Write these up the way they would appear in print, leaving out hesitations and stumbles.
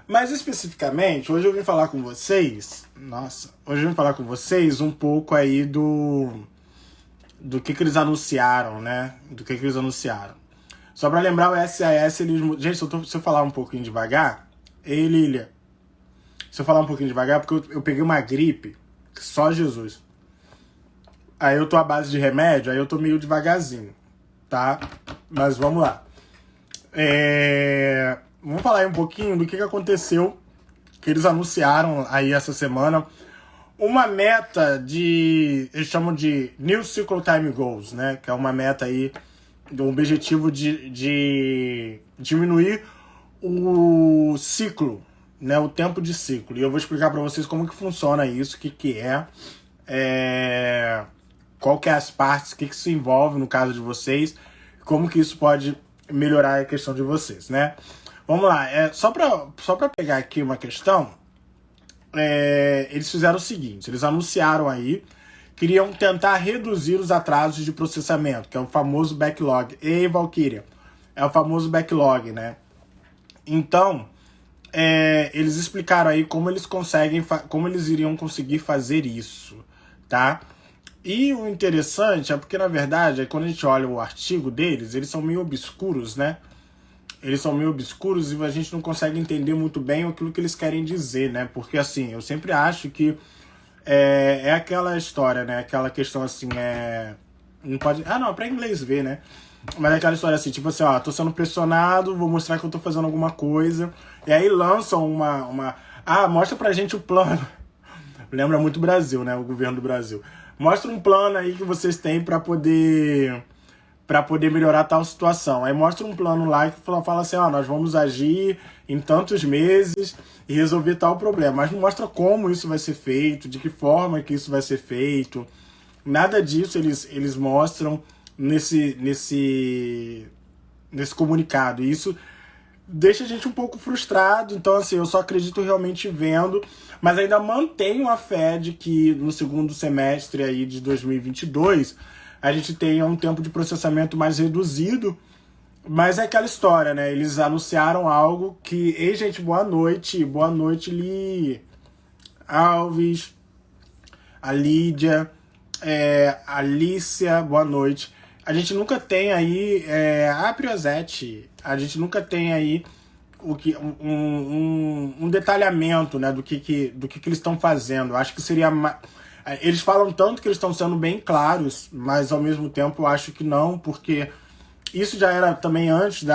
Mas especificamente, hoje eu vim falar com vocês, hoje eu vim falar com vocês um pouco aí do que eles anunciaram, né? Do que eles anunciaram. Só pra lembrar, o SAS, eles... Gente, se eu falar um pouquinho devagar, Lilia, se eu falar um pouquinho devagar, porque eu peguei uma gripe, só Jesus. Aí eu tô à base de remédio, aí eu tô meio devagarzinho, tá? Mas vamos lá. Vamos falar aí um pouquinho do que aconteceu, que eles anunciaram aí essa semana. Uma meta eles chamam de New Cycle Time Goals, né? Que é uma meta aí, um objetivo de diminuir o ciclo, né? O tempo de ciclo. E eu vou explicar para vocês como que funciona isso, o que é, qual que é as partes, o que se envolve no caso de vocês, como que isso pode melhorar a questão de vocês, né? Vamos lá, só pra pegar aqui uma questão, eles fizeram o seguinte, eles anunciaram aí, queriam tentar reduzir os atrasos de processamento, que é o famoso backlog. Ei, Valkyria, é o famoso backlog, né? Então, eles explicaram aí como eles iriam conseguir fazer isso, tá? E o interessante é porque, na verdade, quando a gente olha o artigo deles, eles são meio obscuros, né? Eles são meio obscuros e a gente não consegue entender muito bem aquilo que eles querem dizer, né? Porque, assim, eu sempre acho que é aquela história, né? Aquela questão, assim, não pode... não, é pra inglês ver, né? Mas é aquela história assim, tipo assim, ó, tô sendo pressionado, vou mostrar que eu tô fazendo alguma coisa. E aí lançam mostra pra gente o plano. Lembra muito o Brasil, né? O governo do Brasil. Mostra um plano aí que vocês têm pra poder melhorar tal situação. Aí mostra um plano lá que fala assim, ó, nós vamos agir em tantos meses e resolver tal problema. Mas não mostra como isso vai ser feito, de que forma que isso vai ser feito. Nada disso eles mostram nesse comunicado. E isso deixa a gente um pouco frustrado. Então, assim, eu só acredito realmente vendo, mas ainda mantenho a fé de que no segundo semestre aí de 2022 a gente tenha um tempo de processamento mais reduzido. Mas é aquela história, né? Eles anunciaram algo que... Ei, gente, boa noite, Li Alves, a Lídia, a Alicia, boa noite. A gente nunca tem aí, a Priosete, a gente nunca tem aí um detalhamento, né, do que eles estão fazendo. Eu acho que seria... Eles falam tanto que eles estão sendo bem claros, mas ao mesmo tempo eu acho que não, porque isso já era também antes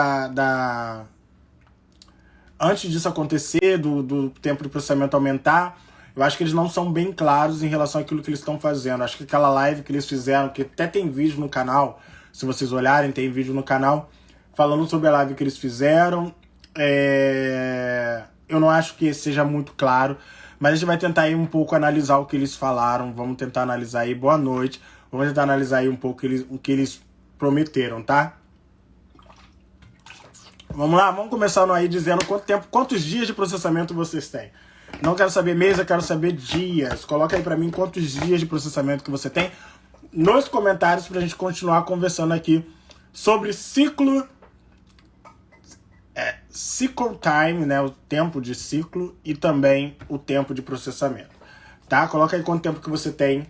antes disso acontecer, do tempo de processamento aumentar. Eu acho que eles não são bem claros em relação àquilo que eles estão fazendo. Acho que aquela live que eles fizeram, que até tem vídeo no canal, se vocês olharem, tem vídeo no canal falando sobre a live que eles fizeram. Eu não acho que seja muito claro, mas a gente vai tentar aí um pouco analisar o que eles falaram. Vamos tentar analisar aí, boa noite. Vamos tentar analisar aí um pouco o que eles prometeram, tá? Vamos lá, vamos começando aí dizendo quantos dias de processamento vocês têm. Não quero saber mês, eu quero saber dias. Coloca aí pra mim quantos dias de processamento que você tem nos comentários pra gente continuar conversando aqui sobre cycle time, né, o tempo de ciclo e também o tempo de processamento, tá? Coloca aí quanto tempo que você tem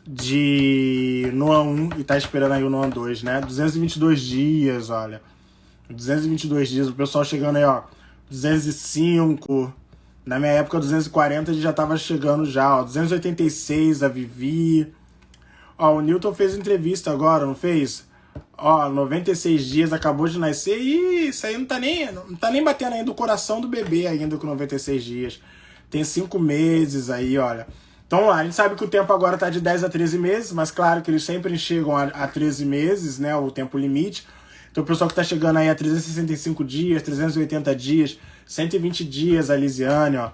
de NOA 1 e tá esperando aí o NOA 2, né? 222 dias, olha. 222 dias, o pessoal chegando aí, ó, 205. Na minha época, 240, a gente já tava chegando já, ó. 286, a Vivi. Ó, o Newton fez entrevista agora, não fez? Ó, 96 dias, acabou de nascer. Ih, isso aí não tá nem batendo ainda o coração do bebê ainda com 96 dias. Tem 5 meses aí, olha. Então, a gente sabe que o tempo agora tá de 10 a 13 meses, mas claro que eles sempre chegam a 13 meses, né, o tempo limite. Então, o pessoal que tá chegando aí a 365 dias, 380 dias, 120 dias, a Lisiane, ó.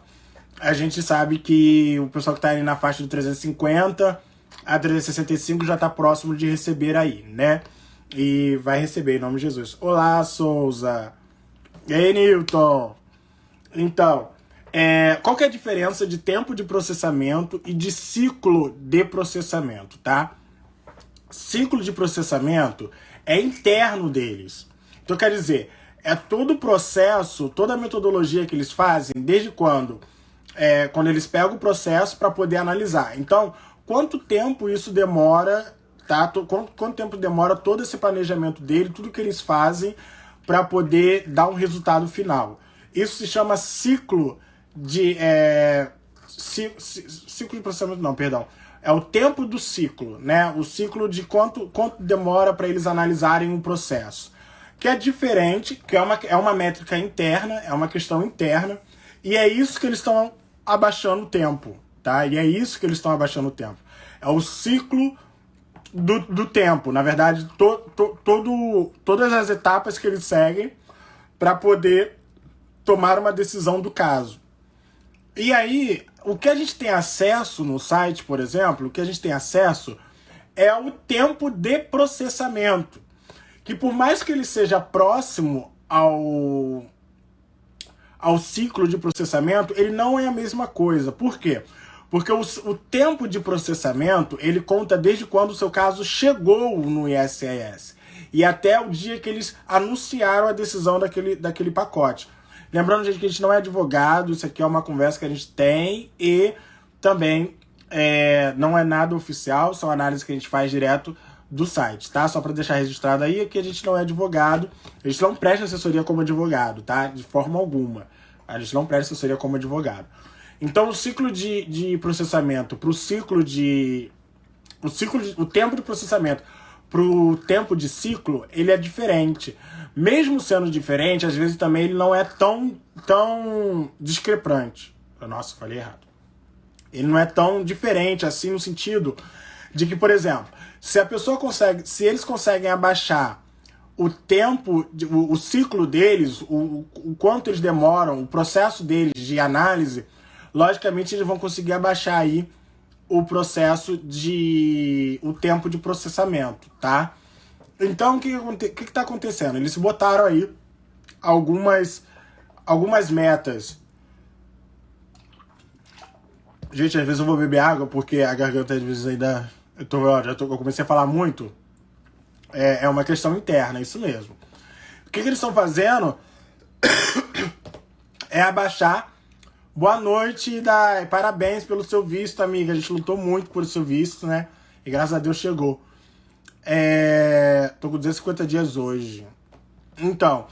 A gente sabe que o pessoal que tá aí na faixa do 350 a 365 já tá próximo de receber aí, né? E vai receber, em nome de Jesus. Olá, Souza. E aí, Newton? Então, qual que é a diferença de tempo de processamento e de ciclo de processamento, tá? Ciclo de processamento é interno deles. Então, quer dizer, é todo o processo, toda a metodologia que eles fazem desde quando eles pegam o processo para poder analisar. Então, quanto tempo isso demora, tá? Quanto tempo demora todo esse planejamento dele, tudo que eles fazem para poder dar um resultado final. Isso se chama ciclo de... ciclo de processamento, não, perdão. É o tempo do ciclo, né? O ciclo de quanto demora para eles analisarem um processo. Que é diferente, que é uma métrica interna, é uma questão interna, e é isso que eles estão abaixando o tempo, tá? E é isso que eles estão abaixando o tempo. É o ciclo do tempo, na verdade, todas as etapas que eles seguem para poder tomar uma decisão do caso. E aí, o que a gente tem acesso no site, por exemplo, o que a gente tem acesso é o tempo de processamento, que por mais que ele seja próximo ao ciclo de processamento, ele não é a mesma coisa. Por quê? Porque o tempo de processamento, ele conta desde quando o seu caso chegou no ISSS e até o dia que eles anunciaram a decisão daquele pacote. Lembrando, gente, que a gente não é advogado, isso aqui é uma conversa que a gente tem e também não é nada oficial, são análises que a gente faz direto do site, tá? Só para deixar registrado aí que a gente não é advogado, a gente não presta assessoria como advogado, tá? De forma alguma. A gente não presta assessoria como advogado. Então, o ciclo de processamento para o tempo de processamento para o tempo de ciclo, ele é diferente. Mesmo sendo diferente, às vezes também ele não é tão discrepante. Nossa, falei errado. Ele não é tão diferente assim no sentido de que, por exemplo, se eles conseguem abaixar o tempo, o ciclo deles, o quanto eles demoram, o processo deles de análise, logicamente eles vão conseguir abaixar aí o tempo de processamento, tá? Então, o que está acontecendo? Eles botaram aí algumas metas. Gente, às vezes eu vou beber água porque a garganta às vezes ainda... Eu comecei a falar muito. É uma questão interna, isso mesmo. O que eles estão fazendo é abaixar. Boa noite, Dai. Parabéns pelo seu visto, amiga. A gente lutou muito por seu visto, né? E graças a Deus chegou. Tô com 250 dias hoje. Então,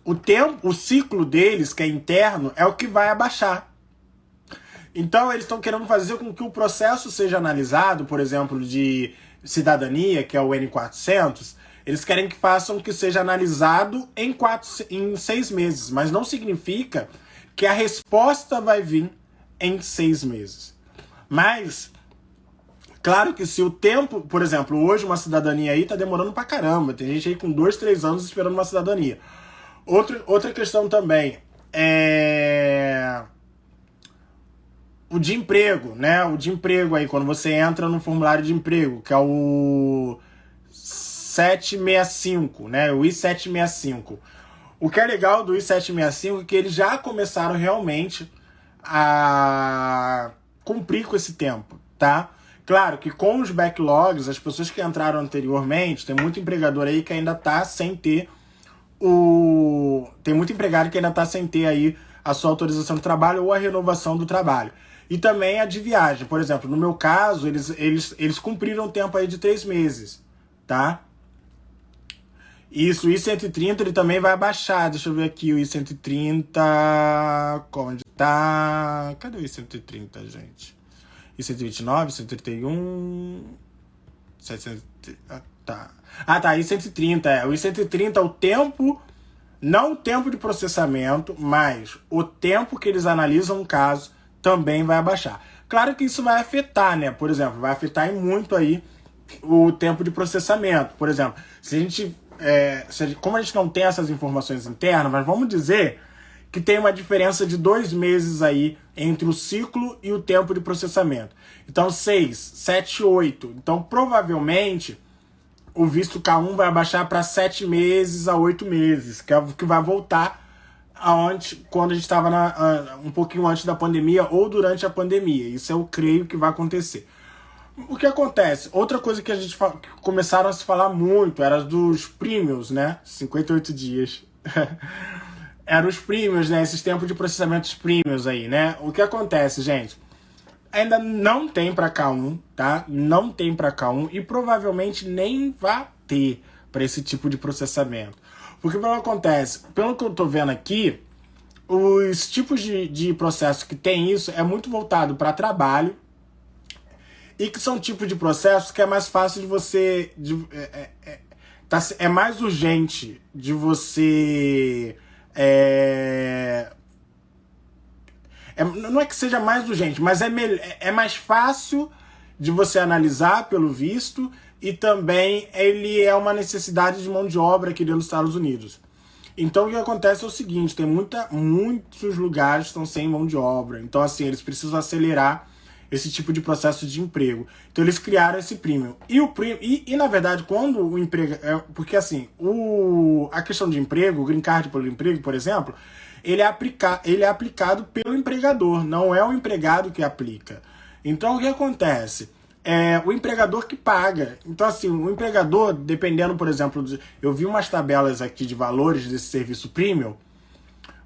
o ciclo deles, que é interno, é o que vai abaixar. Então, eles estão querendo fazer com que o processo seja analisado, por exemplo, de cidadania, que é o N400, eles querem que façam que seja analisado em 6 meses, mas não significa que a resposta vai vir em 6 meses. Mas, claro que se o tempo, por exemplo, hoje uma cidadania aí tá demorando pra caramba, tem gente aí com 2, 3 anos esperando uma cidadania. Outra questão também é o de emprego, né? O de emprego aí, quando você entra no formulário de emprego, que é o 765, né? O I-765. O que é legal do I-765 é que eles já começaram realmente a cumprir com esse tempo, tá? Claro que com os backlogs, as pessoas que entraram anteriormente, tem muito empregador aí que ainda tá sem ter tem muito empregado que ainda tá sem ter aí a sua autorização de trabalho ou a renovação do trabalho. E também a de viagem. Por exemplo, no meu caso, eles cumpriram o tempo aí de 3 meses, tá? Isso, o I-130 ele também vai abaixar. Deixa eu ver aqui o I-130. Onde tá? Cadê o I-130, gente? I-129, 131... 700... tá. Ah, tá, I-130. O I-130, o tempo... Não o tempo de processamento, mas o tempo que eles analisam o caso também vai abaixar. Claro que isso vai afetar, né? Por exemplo, vai afetar em muito aí o tempo de processamento. Por exemplo, como a gente não tem essas informações internas, mas vamos dizer que tem uma diferença de 2 meses aí entre o ciclo e o tempo de processamento. Então, 6, 7, 8. Então, provavelmente, o visto K1 vai abaixar para 7 meses a 8 meses, que é o que vai voltar quando a gente estava um pouquinho antes da pandemia ou durante a pandemia. Isso eu creio que vai acontecer. O que acontece? Outra coisa que que começaram a se falar muito era dos premiums, né? 58 dias. Eram os premiums, né? Esses tempos de processamentos premiums aí, né? O que acontece, gente? Ainda não tem para K1, tá? Não tem para K1 e provavelmente nem vai ter para esse tipo de processamento. Porque o que acontece? Pelo que eu tô vendo aqui, os tipos de processo que tem isso é muito voltado para trabalho e que são tipos de processos que é mais fácil de você... é mais urgente de você... não é que seja mais urgente, mas é mais fácil de você analisar pelo visto e também ele é uma necessidade de mão de obra aqui dentro dos Estados Unidos. Então o que acontece é o seguinte, tem muitos lugares que estão sem mão de obra, então assim, eles precisam acelerar esse tipo de processo de emprego. Então eles criaram esse premium. E na verdade, quando o emprego... porque assim, a questão de emprego, o green card pelo emprego, por exemplo, ele é aplicado pelo empregador, não é o empregado que aplica. Então o que acontece? É o empregador que paga. Então assim, o empregador, dependendo, por exemplo, eu vi umas tabelas aqui de valores desse serviço premium.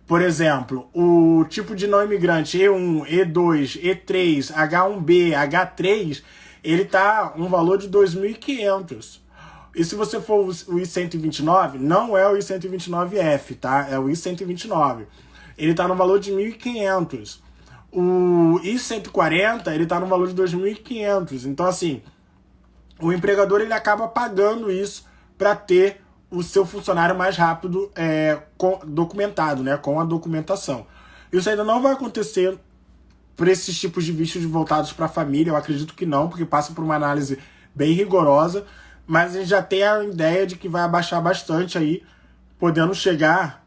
Por exemplo, o tipo de não imigrante E1, E2, E3, H1B, H3, ele tá um valor de 2.500. E se você for o I-129, não é o I-129F, tá? É o I-129. Ele tá no valor de 1.500. O I-140, ele tá no valor de 2.500. Então, assim, o empregador ele acaba pagando isso para ter o seu funcionário mais rápido documentado, né, com a documentação. Isso ainda não vai acontecer por esses tipos de vistos voltados para a família, eu acredito que não, porque passa por uma análise bem rigorosa, mas a gente já tem a ideia de que vai abaixar bastante aí, podendo chegar...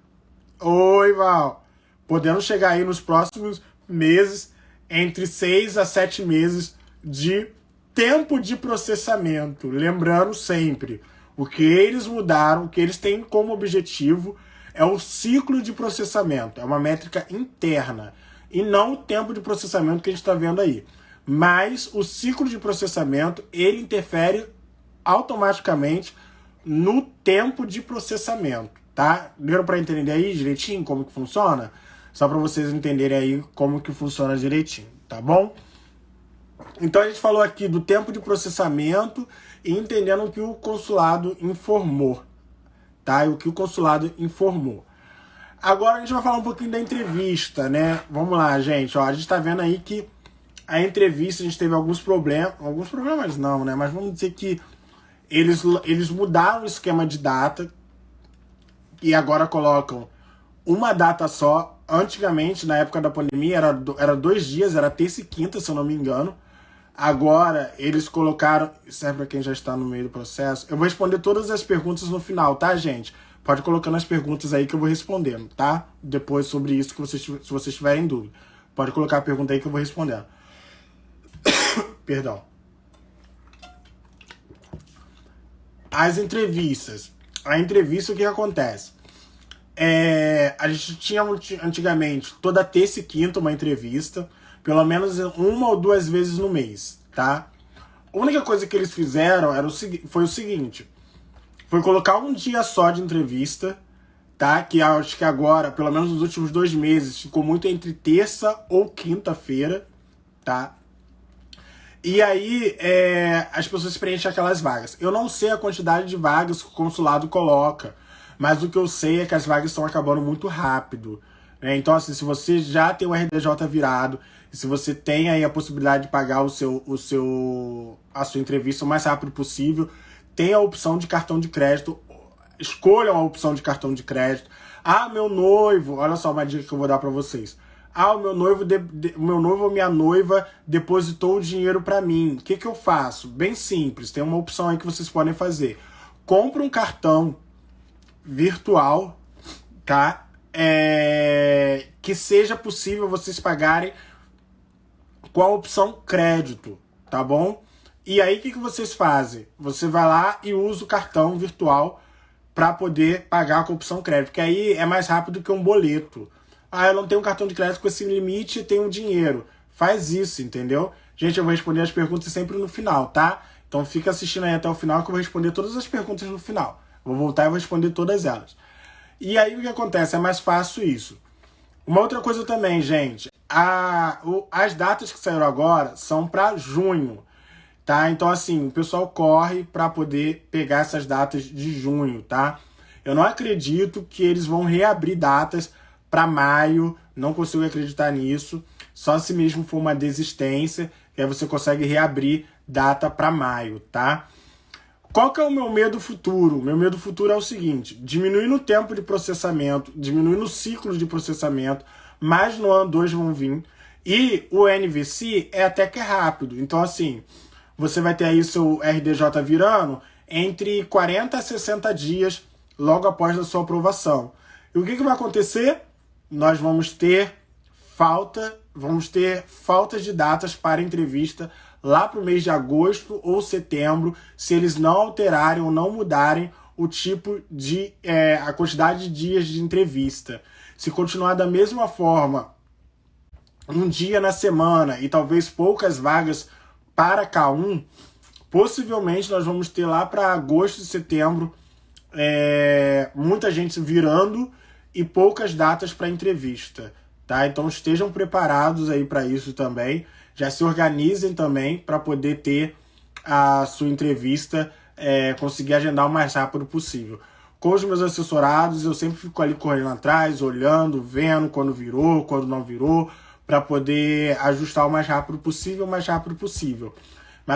Oi, Val! Podendo chegar aí nos próximos meses, entre 6 a 7 meses de tempo de processamento. Lembrando sempre, o que eles mudaram, o que eles têm como objetivo é o ciclo de processamento. É uma métrica interna e não o tempo de processamento que a gente está vendo aí. Mas o ciclo de processamento, ele interfere automaticamente no tempo de processamento, tá? Deu para entender aí direitinho como que funciona? Só para vocês entenderem aí como que funciona direitinho, tá bom? Então a gente falou aqui do tempo de processamento e entendendo o que o consulado informou, tá? E o que o consulado informou. Agora a gente vai falar um pouquinho da entrevista, né? Vamos lá, gente. Ó, a gente tá vendo aí que a entrevista a gente teve alguns problemas não, né? Mas vamos dizer que eles mudaram o esquema de data e agora colocam uma data só. Antigamente, na época da pandemia, era 2 dias, era terça e quinta, se eu não me engano. Agora, eles colocaram... Serve para quem já está no meio do processo. Eu vou responder todas as perguntas no final, tá, gente? Pode colocar nas perguntas aí que eu vou respondendo, tá? Depois sobre isso, que se vocês tiverem dúvida. Pode colocar a pergunta aí que eu vou respondendo. Perdão. As entrevistas. A entrevista, o que acontece? A gente tinha antigamente toda terça e quinta uma entrevista, pelo menos 1 ou 2 vezes no mês, tá? A única coisa que eles fizeram foi o seguinte, foi colocar um dia só de entrevista, tá? Que acho que agora, pelo menos nos últimos 2 meses, ficou muito entre terça ou quinta-feira, tá? E aí as pessoas preenchem aquelas vagas. Eu não sei a quantidade de vagas que o consulado coloca, mas o que eu sei é que as vagas estão acabando muito rápido, né? Então, assim, se você já tem o RDJ virado, se você tem aí a possibilidade de pagar a sua entrevista o mais rápido possível, tem a opção de cartão de crédito, escolham a opção de cartão de crédito. Ah, meu noivo, olha só uma dica que eu vou dar para vocês. Ah, o meu noivo ou minha noiva depositou o dinheiro para mim. O que eu faço? Bem simples, tem uma opção aí que vocês podem fazer. Compre um cartão virtual, tá? Que seja possível vocês pagarem com a opção crédito, tá bom? E aí o que vocês fazem? Você vai lá e usa o cartão virtual para poder pagar com a opção crédito, que aí é mais rápido que um boleto. Ah, eu não tenho um cartão de crédito com esse limite e tenho dinheiro. Faz isso, entendeu? Gente, eu vou responder as perguntas sempre no final, tá? Então fica assistindo aí até o final que eu vou responder todas as perguntas no final. Vou voltar e vou responder todas elas. E aí o que acontece? É mais fácil isso. Uma outra coisa também, gente, as datas que saíram agora são para junho, tá? Então, assim, o pessoal corre para poder pegar essas datas de junho, tá? Eu não acredito que eles vão reabrir datas para maio, não consigo acreditar nisso, só se mesmo for uma desistência, que aí você consegue reabrir data para maio, tá? Qual que é o meu medo futuro? O meu medo futuro é o seguinte: diminuindo o tempo de processamento, diminuindo o ciclo de processamento, mais no ano 2 vão vir, e o NVC é até que é rápido. Então, assim, você vai ter aí seu RDJ virando entre 40 a 60 dias logo após a sua aprovação. E o que vai acontecer? Nós vamos ter faltas de datas para entrevista lá para o mês de agosto ou setembro, se eles não alterarem ou não mudarem o tipo de a quantidade de dias de entrevista. Se continuar da mesma forma, um dia na semana e talvez poucas vagas para K1, possivelmente nós vamos ter lá para agosto e setembro muita gente virando e poucas datas para entrevista, tá? Então estejam preparados aí para isso também. Já se organizem também para poder ter a sua entrevista, conseguir agendar o mais rápido possível. Com os meus assessorados, eu sempre fico ali correndo atrás, olhando, vendo quando virou, quando não virou, para poder ajustar o mais rápido possível, Mas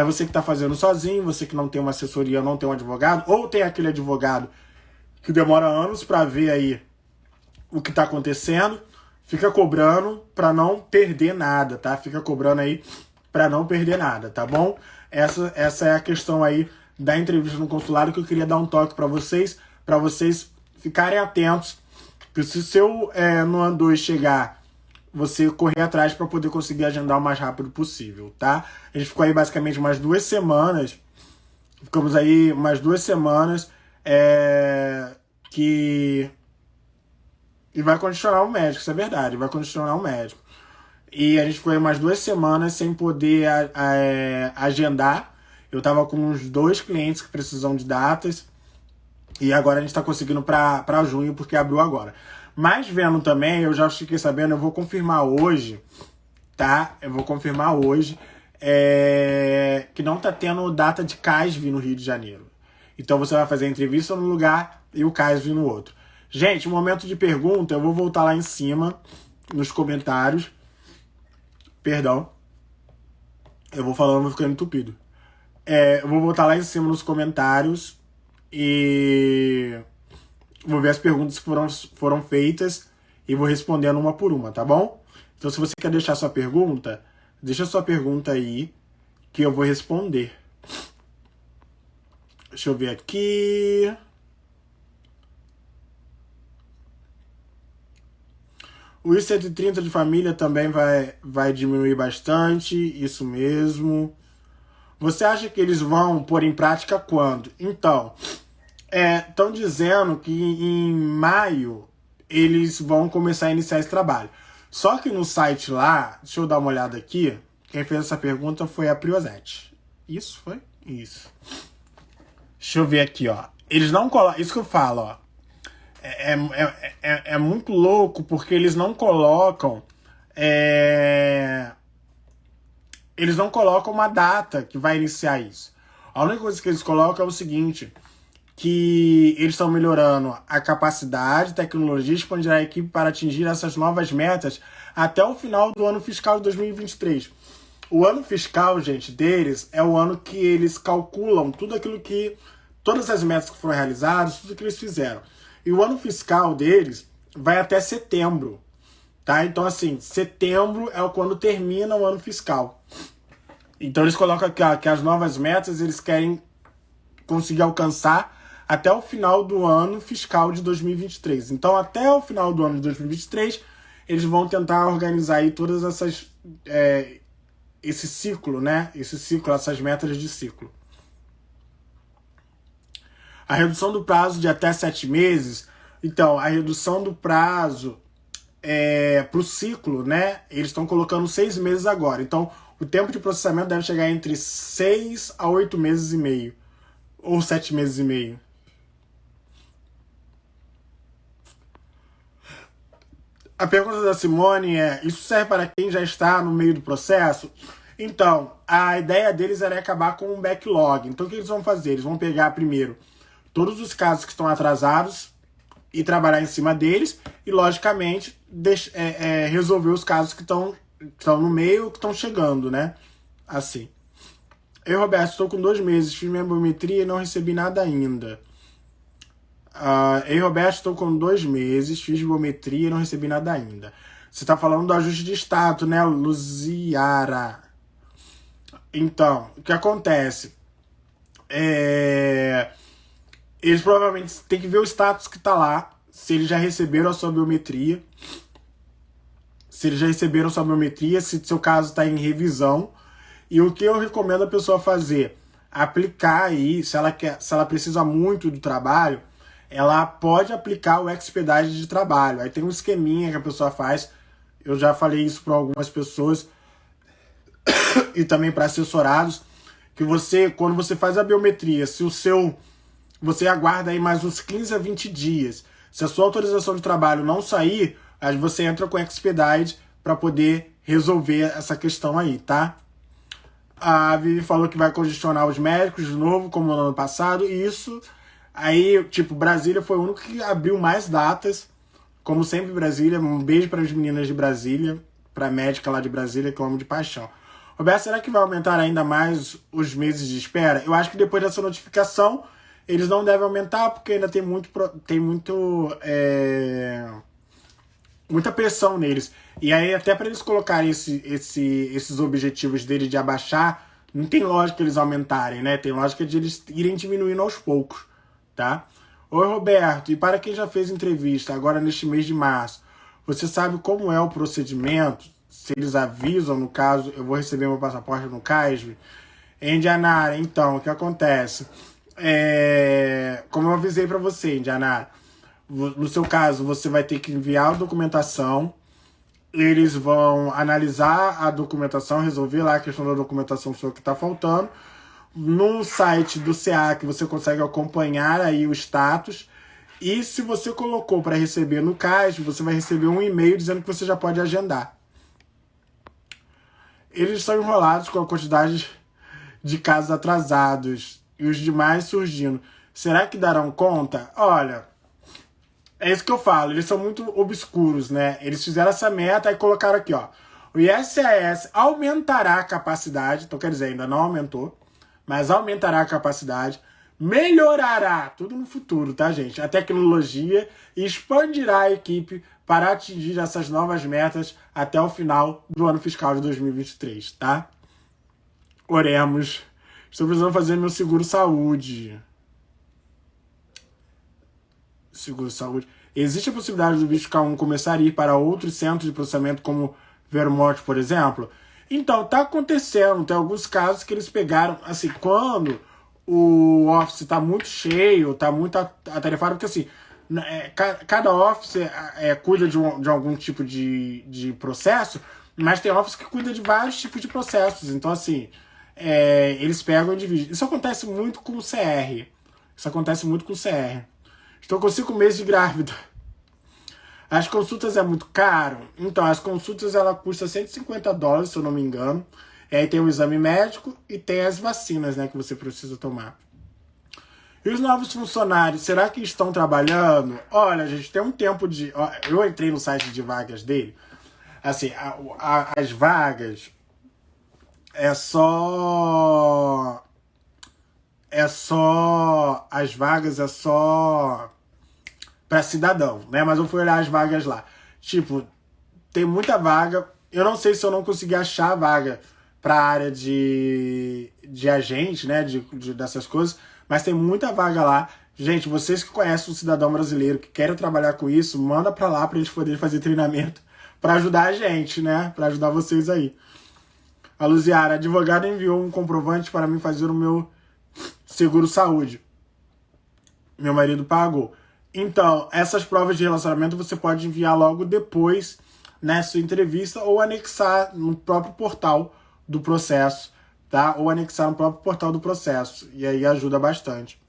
você que está fazendo sozinho, você que não tem uma assessoria, não tem um advogado, ou tem aquele advogado que demora anos para ver aí o que está acontecendo, fica cobrando para não perder nada, tá? Fica cobrando aí para não perder nada, tá bom? Essa é a questão aí da entrevista no consulado que eu queria dar um toque para vocês ficarem atentos, que se o seu no ano 2 chegar, você correr atrás para poder conseguir agendar o mais rápido possível, tá? A gente ficou aí basicamente umas 2 semanas, e vai condicionar o médico, isso é verdade, vai condicionar o médico. E a gente ficou aí umas 2 semanas sem poder agendar. Eu tava com uns 2 clientes que precisam de datas, e agora a gente tá conseguindo para junho, porque abriu agora. Mas vendo também, eu já fiquei sabendo, eu vou confirmar hoje, tá? Que não tá tendo data de CASV no Rio de Janeiro. Então você vai fazer a entrevista num lugar e o CASV no outro. Gente, momento de pergunta, eu vou voltar lá em cima, nos comentários. Perdão. Eu vou falando, vou ficando entupido. Eu vou voltar lá em cima nos comentários e vou ver as perguntas que foram feitas e vou respondendo uma por uma, tá bom? Então, se você quer deixar sua pergunta, deixa sua pergunta aí que eu vou responder. Deixa eu ver aqui. O I-130 de família também vai diminuir bastante, isso mesmo. Você acha que eles vão pôr em prática quando? Então, estão dizendo que em maio eles vão começar a iniciar esse trabalho. Só que no site lá, deixa eu dar uma olhada aqui, quem fez essa pergunta foi a Priosete. Isso foi? Isso. Deixa eu ver aqui, ó. Eles não colocam, isso que eu falo, ó. É muito louco porque eles não colocam eles não colocam uma data que vai iniciar isso. A única coisa que eles colocam é o seguinte, que eles estão melhorando a capacidade, tecnologia e expandir a equipe para atingir essas novas metas até o final do ano fiscal de 2023. O ano fiscal, gente, deles é o ano que eles calculam todas as metas que foram realizadas, tudo que eles fizeram. E o ano fiscal deles vai até setembro, tá? Então, assim, setembro é quando termina o ano fiscal. Então, eles colocam que as novas metas eles querem conseguir alcançar até o final do ano fiscal de 2023. Então, até o final do ano de 2023, eles vão tentar organizar aí todas essas... esse ciclo, né? Essas metas de ciclo. A redução do prazo de até 7 meses. Então, a redução do prazo para o ciclo, né? Eles estão colocando 6 meses agora. Então, o tempo de processamento deve chegar entre 6 a 8 meses e meio. Ou 7 meses e meio. A pergunta da Simone é: isso serve para quem já está no meio do processo? Então, a ideia deles era acabar com um backlog. Então, o que eles vão fazer? Eles vão pegar primeiro todos os casos que estão atrasados e trabalhar em cima deles e, logicamente, resolver os casos que estão no meio, que estão chegando, né? Assim. Eu, Roberto, estou com 2 meses, fiz minha biometria e não recebi nada ainda. Eu, Roberto, estou com 2 meses, fiz biometria e não recebi nada ainda. Você está falando do ajuste de status, né, Luziara? Então, o que acontece? Eles provavelmente têm que ver o status que está lá, se eles já receberam a sua biometria. Se eles já receberam a sua biometria, se seu caso está em revisão. E o que eu recomendo a pessoa fazer? Aplicar aí, se ela precisa muito do trabalho, ela pode aplicar o Expedite de trabalho. Aí tem um esqueminha que a pessoa faz. Eu já falei isso para algumas pessoas e também para assessorados, que quando você faz a biometria, você aguarda aí mais uns 15 a 20 dias. Se a sua autorização de trabalho não sair, aí você entra com o Expedite para poder resolver essa questão aí, tá? A Vivi falou que vai congestionar os médicos de novo, como no ano passado, e isso aí, tipo, Brasília foi o único que abriu mais datas, como sempre Brasília. Um beijo para as meninas de Brasília, para a médica lá de Brasília, que eu amo de paixão. Roberto, será que vai aumentar ainda mais os meses de espera? Eu acho que depois dessa notificação, eles não devem aumentar, porque ainda tem muita pressão neles. E aí, até para eles colocarem esses objetivos deles de abaixar, não tem lógica eles aumentarem, né? Tem lógica de eles irem diminuindo aos poucos, tá? Oi, Roberto, e para quem já fez entrevista agora neste mês de março, você sabe como é o procedimento? Se eles avisam, no caso, eu vou receber meu passaporte no CASV? Indianara, então, o que acontece? Como eu avisei para você, Indianara, no seu caso, você vai ter que enviar a documentação, eles vão analisar a documentação, resolver lá a questão da documentação sua que está faltando. No site do SEAC você consegue acompanhar aí o status, e se você colocou para receber no CAS, você vai receber um e-mail dizendo que você já pode agendar. Eles estão enrolados com a quantidade de casos atrasados e os demais surgindo. Será que darão conta? Olha, é isso que eu falo, eles são muito obscuros, né? Eles fizeram essa meta e colocaram aqui, ó. O ISAS aumentará a capacidade, então quer dizer, ainda não aumentou, mas aumentará a capacidade, melhorará, tudo no futuro, tá, gente? A tecnologia e expandirá a equipe para atingir essas novas metas até o final do ano fiscal de 2023, tá? Oremos. Estou precisando fazer meu seguro-saúde. Seguro-saúde. Existe a possibilidade do visto K1 começar a ir para outros centros de processamento, como Vermont, por exemplo? Então, tá acontecendo. Tem alguns casos que eles pegaram, assim, quando o office tá muito cheio, tá muito atarefado, porque assim, cada office cuida de algum tipo de processo, mas tem office que cuida de vários tipos de processos. Então, assim, eles pegam e dividem. Isso acontece muito com o CR. Estou com 5 meses de grávida. As consultas é muito caro? Então, as consultas ela custa $150, se eu não me engano. E aí tem o exame médico e tem as vacinas, né, que você precisa tomar. E os novos funcionários, será que estão trabalhando? Olha, gente, tem um tempo de... Eu entrei no site de vagas dele. Assim, as vagas as vagas é só para cidadão, né? Mas eu fui olhar as vagas lá. Tipo, tem muita vaga. Eu não sei se eu não consegui achar a vaga para a área de agente, né? Dessas coisas. Mas tem muita vaga lá. Gente, vocês que conhecem o cidadão brasileiro, que querem trabalhar com isso, manda para lá para a gente poder fazer treinamento para ajudar a gente, né? Para ajudar vocês aí. A Luziara, advogado enviou um comprovante para mim fazer o meu seguro-saúde. Meu marido pagou. Então, essas provas de relacionamento você pode enviar logo depois na sua entrevista ou anexar no próprio portal do processo, tá? Ou anexar no próprio portal do processo. E aí ajuda bastante.